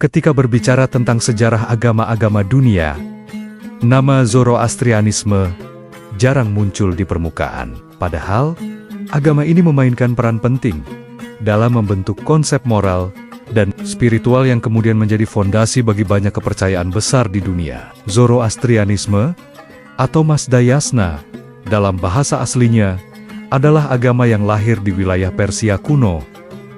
Ketika berbicara tentang sejarah agama-agama dunia, nama Zoroastrianisme jarang muncul di permukaan. Padahal, agama ini memainkan peran penting dalam membentuk konsep moral dan spiritual yang kemudian menjadi fondasi bagi banyak kepercayaan besar di dunia. Zoroastrianisme atau Mazdayasna dalam bahasa aslinya adalah agama yang lahir di wilayah Persia kuno,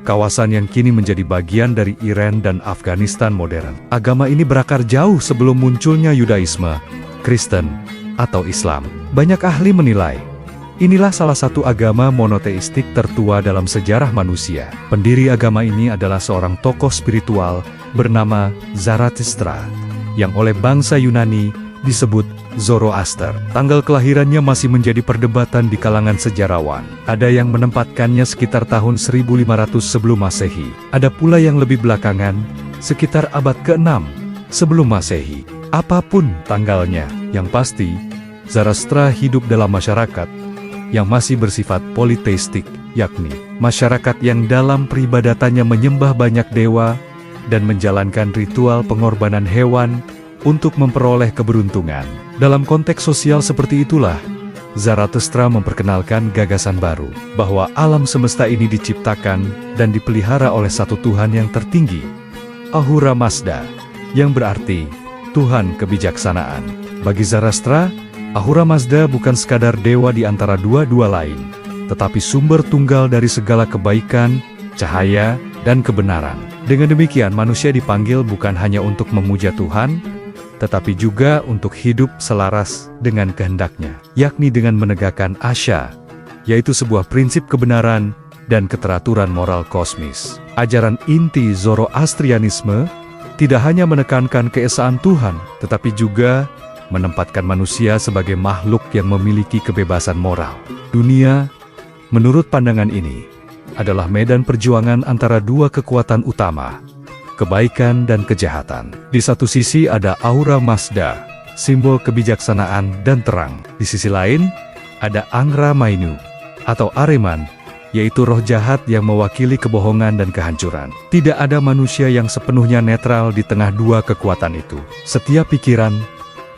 kawasan yang kini menjadi bagian dari Iran dan Afghanistan modern. Agama ini berakar jauh sebelum munculnya Yudaisme, Kristen, atau Islam. Banyak ahli menilai, inilah salah satu agama monoteistik tertua dalam sejarah manusia. Pendiri agama ini adalah seorang tokoh spiritual bernama Zarathustra, yang oleh bangsa Yunani disebut Zoroaster. Tanggal kelahirannya masih menjadi perdebatan di kalangan sejarawan. Ada yang menempatkannya sekitar tahun 1500 sebelum Masehi. Ada pula yang lebih belakangan, sekitar abad ke-6 sebelum Masehi. Apapun tanggalnya, yang pasti, Zarathustra hidup dalam masyarakat yang masih bersifat politeistik, yakni masyarakat yang dalam peribadatannya menyembah banyak dewa dan menjalankan ritual pengorbanan hewan untuk memperoleh keberuntungan. Dalam konteks sosial seperti itulah, Zarathustra memperkenalkan gagasan baru, bahwa alam semesta ini diciptakan dan dipelihara oleh satu Tuhan yang tertinggi, Ahura Mazda, yang berarti Tuhan kebijaksanaan. Bagi Zarathustra, Ahura Mazda bukan sekadar dewa di antara dua-dua lain, tetapi sumber tunggal dari segala kebaikan, cahaya, dan kebenaran. Dengan demikian, manusia dipanggil bukan hanya untuk memuja Tuhan, tetapi juga untuk hidup selaras dengan kehendaknya, yakni dengan menegakkan asya, yaitu sebuah prinsip kebenaran dan keteraturan moral kosmis. Ajaran inti Zoroastrianisme tidak hanya menekankan keesaan Tuhan, tetapi juga menempatkan manusia sebagai makhluk yang memiliki kebebasan moral. Dunia, menurut pandangan ini, adalah medan perjuangan antara dua kekuatan utama, kebaikan dan kejahatan. Di satu sisi ada Ahura Mazda, simbol kebijaksanaan dan terang. Di sisi lain, ada Angra Mainyu, atau Ahriman, yaitu roh jahat yang mewakili kebohongan dan kehancuran. Tidak ada manusia yang sepenuhnya netral di tengah dua kekuatan itu. Setiap pikiran,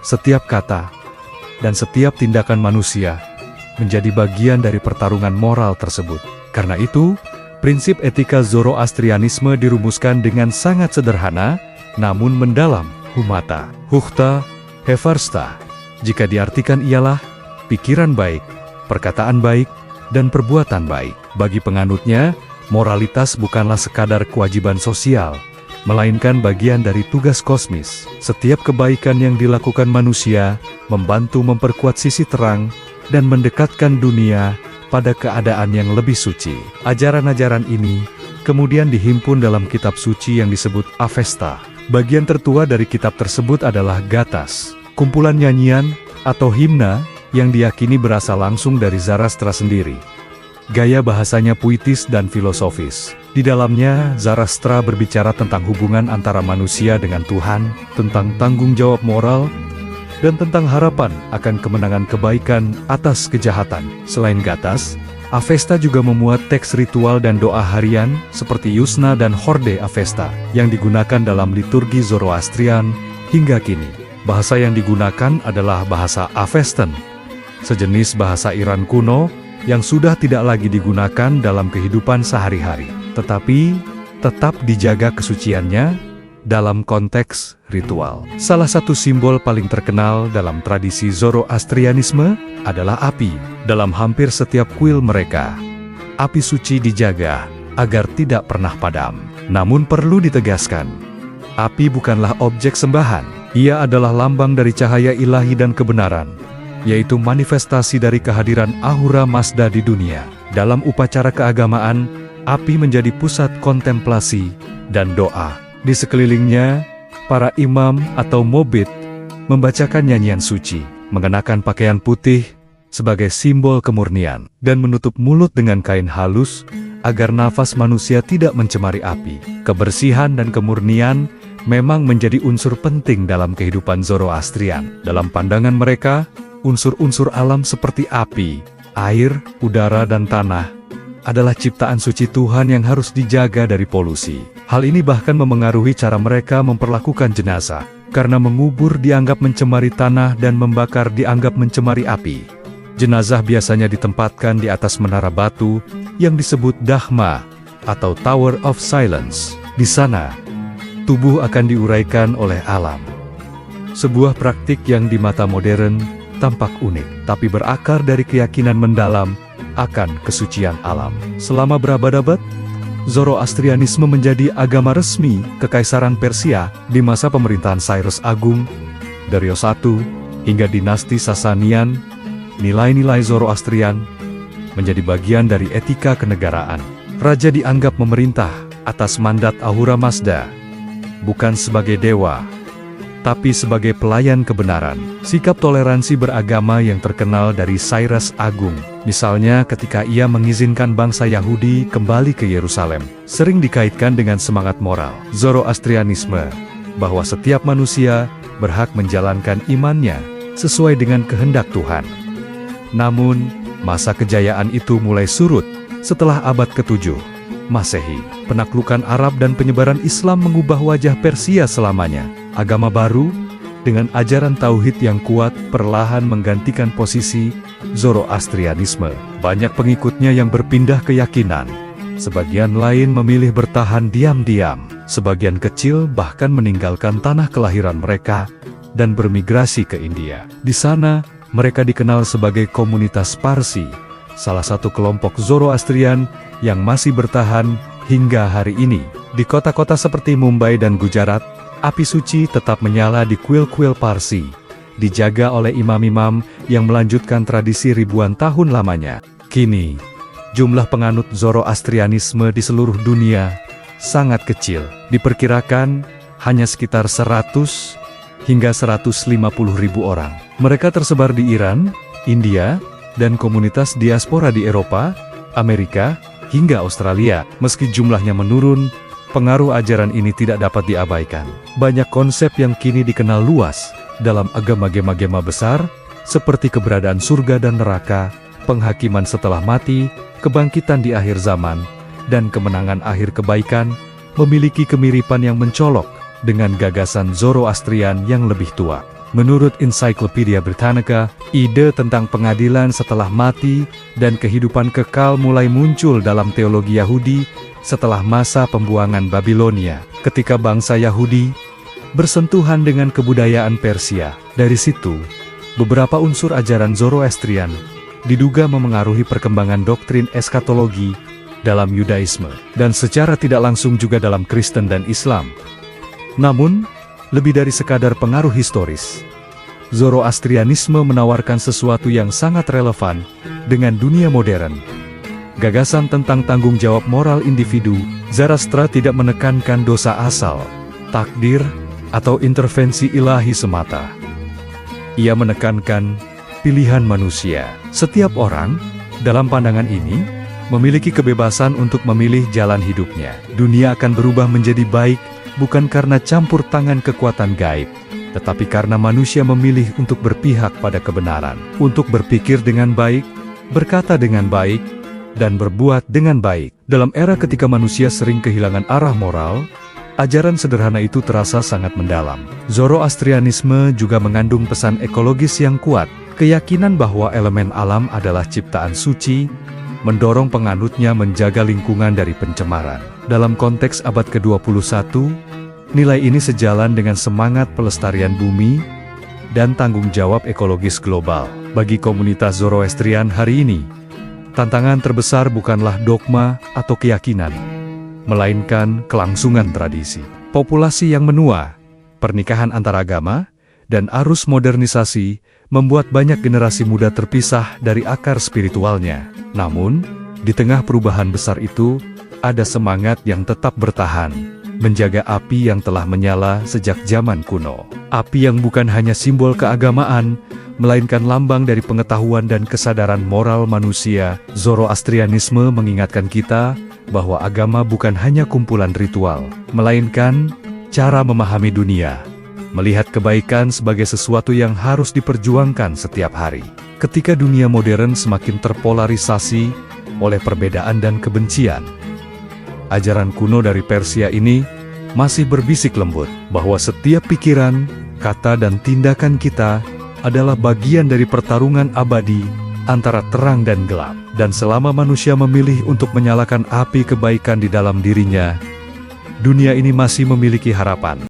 setiap kata, dan setiap tindakan manusia menjadi bagian dari pertarungan moral tersebut. Karena itu, prinsip etika Zoroastrianisme dirumuskan dengan sangat sederhana, namun mendalam. Humata, Hukhta, Hevarsta, jika diartikan ialah pikiran baik, perkataan baik, dan perbuatan baik. Bagi penganutnya, moralitas bukanlah sekadar kewajiban sosial, melainkan bagian dari tugas kosmis. Setiap kebaikan yang dilakukan manusia membantu memperkuat sisi terang dan mendekatkan dunia pada keadaan yang lebih suci. Ajaran-ajaran ini kemudian dihimpun dalam kitab suci yang disebut Avesta. Bagian tertua dari kitab tersebut adalah Gathas, kumpulan nyanyian atau himna yang diyakini berasal langsung dari Zarathustra sendiri. Gaya bahasanya puitis dan filosofis. Di dalamnya, Zarathustra berbicara tentang hubungan antara manusia dengan Tuhan, tentang tanggung jawab moral, dan tentang harapan akan kemenangan kebaikan atas kejahatan. Selain Gathas, Avesta juga memuat teks ritual dan doa harian seperti Yusna dan Horde Avesta yang digunakan dalam liturgi Zoroastrian hingga kini. Bahasa yang digunakan adalah bahasa Avestan, sejenis bahasa Iran kuno yang sudah tidak lagi digunakan dalam kehidupan sehari-hari, tetapi tetap dijaga kesuciannya dalam konteks ritual. Salah satu simbol paling terkenal dalam tradisi Zoroastrianisme adalah api. Dalam hampir setiap kuil mereka, api suci dijaga agar tidak pernah padam. Namun perlu ditegaskan, api bukanlah objek sembahan. Ia adalah lambang dari cahaya ilahi dan kebenaran, yaitu manifestasi dari kehadiran Ahura Mazda di dunia. Dalam upacara keagamaan, api menjadi pusat kontemplasi dan doa. Di sekelilingnya, para imam atau mobit membacakan nyanyian suci, mengenakan pakaian putih sebagai simbol kemurnian, dan menutup mulut dengan kain halus agar nafas manusia tidak mencemari api. Kebersihan dan kemurnian memang menjadi unsur penting dalam kehidupan Zoroastrian. Dalam pandangan mereka, unsur-unsur alam seperti api, air, udara, dan tanah adalah ciptaan suci Tuhan yang harus dijaga dari polusi. Hal ini bahkan memengaruhi cara mereka memperlakukan jenazah, karena mengubur dianggap mencemari tanah dan membakar dianggap mencemari api. Jenazah biasanya ditempatkan di atas menara batu yang disebut dahma atau Tower of Silence. Di sana, tubuh akan diuraikan oleh alam. Sebuah praktik yang di mata modern tampak unik, tapi berakar dari keyakinan mendalam akan kesucian alam. Selama berabad-abad, Zoroastrianisme menjadi agama resmi Kekaisaran Persia di masa pemerintahan Cyrus Agung, Darius I, hingga dinasti Sasanian. Nilai-nilai Zoroastrian menjadi bagian dari etika kenegaraan. Raja dianggap memerintah atas mandat Ahura Mazda, bukan sebagai dewa, tapi sebagai pelayan kebenaran. Sikap toleransi beragama yang terkenal dari Cyrus Agung, misalnya ketika ia mengizinkan bangsa Yahudi kembali ke Yerusalem, sering dikaitkan dengan semangat moral Zoroastrianisme, bahwa setiap manusia berhak menjalankan imannya sesuai dengan kehendak Tuhan. Namun, masa kejayaan itu mulai surut setelah abad ke-7 Masehi. Penaklukan Arab dan penyebaran Islam mengubah wajah Persia selamanya. Agama baru, dengan ajaran tauhid yang kuat, perlahan menggantikan posisi Zoroastrianisme. Banyak pengikutnya yang berpindah keyakinan. Sebagian lain memilih bertahan diam-diam. Sebagian kecil bahkan meninggalkan tanah kelahiran mereka dan bermigrasi ke India. Di sana, mereka dikenal sebagai komunitas Parsi, salah satu kelompok Zoroastrian yang masih bertahan hingga hari ini. Di kota-kota seperti Mumbai dan Gujarat, api suci tetap menyala di kuil-kuil Parsi, dijaga oleh imam-imam yang melanjutkan tradisi ribuan tahun lamanya. Kini, jumlah penganut Zoroastrianisme di seluruh dunia sangat kecil. Diperkirakan hanya sekitar 100 hingga 150 ribu orang. Mereka tersebar di Iran, India, dan komunitas diaspora di Eropa, Amerika, hingga Australia. Meski jumlahnya menurun, pengaruh ajaran ini tidak dapat diabaikan. Banyak konsep yang kini dikenal luas dalam agama-agama besar, seperti keberadaan surga dan neraka, penghakiman setelah mati, kebangkitan di akhir zaman, dan kemenangan akhir kebaikan, memiliki kemiripan yang mencolok dengan gagasan Zoroastrian yang lebih tua. Menurut Encyclopedia Britannica, ide tentang pengadilan setelah mati dan kehidupan kekal mulai muncul dalam teologi Yahudi setelah masa pembuangan Babilonia, ketika bangsa Yahudi bersentuhan dengan kebudayaan Persia. Dari situ, beberapa unsur ajaran Zoroastrian diduga memengaruhi perkembangan doktrin eskatologi dalam Yudaisme, dan secara tidak langsung juga dalam Kristen dan Islam. Namun, lebih dari sekadar pengaruh historis, Zoroastrianisme menawarkan sesuatu yang sangat relevan dengan dunia modern. Gagasan tentang tanggung jawab moral individu. Zoroastra tidak menekankan dosa asal, takdir, atau intervensi ilahi semata. Ia menekankan pilihan manusia. Setiap orang, dalam pandangan ini, memiliki kebebasan untuk memilih jalan hidupnya. Dunia akan berubah menjadi baik, bukan karena campur tangan kekuatan gaib, tetapi karena manusia memilih untuk berpihak pada kebenaran, untuk berpikir dengan baik, berkata dengan baik, dan berbuat dengan baik. Dalam era ketika manusia sering kehilangan arah moral, ajaran sederhana itu terasa sangat mendalam. Zoroastrianisme juga mengandung pesan ekologis yang kuat, keyakinan bahwa elemen alam adalah ciptaan suci, mendorong penganutnya menjaga lingkungan dari pencemaran. Dalam konteks abad ke-21, nilai ini sejalan dengan semangat pelestarian bumi dan tanggung jawab ekologis global. Bagi komunitas Zoroastrian hari ini, tantangan terbesar bukanlah dogma atau keyakinan, melainkan kelangsungan tradisi. Populasi yang menua, pernikahan antaragama, dan arus modernisasi membuat banyak generasi muda terpisah dari akar spiritualnya. Namun, di tengah perubahan besar itu, ada semangat yang tetap bertahan, menjaga api yang telah menyala sejak zaman kuno. Api yang bukan hanya simbol keagamaan, melainkan lambang dari pengetahuan dan kesadaran moral manusia. Zoroastrianisme mengingatkan kita bahwa agama bukan hanya kumpulan ritual, melainkan cara memahami dunia, melihat kebaikan sebagai sesuatu yang harus diperjuangkan setiap hari. Ketika dunia modern semakin terpolarisasi oleh perbedaan dan kebencian. Ajaran kuno dari Persia ini masih berbisik lembut bahwa setiap pikiran, kata dan tindakan kita adalah bagian dari pertarungan abadi antara terang dan gelap. Dan selama manusia memilih untuk menyalakan api kebaikan di dalam dirinya, dunia ini masih memiliki harapan.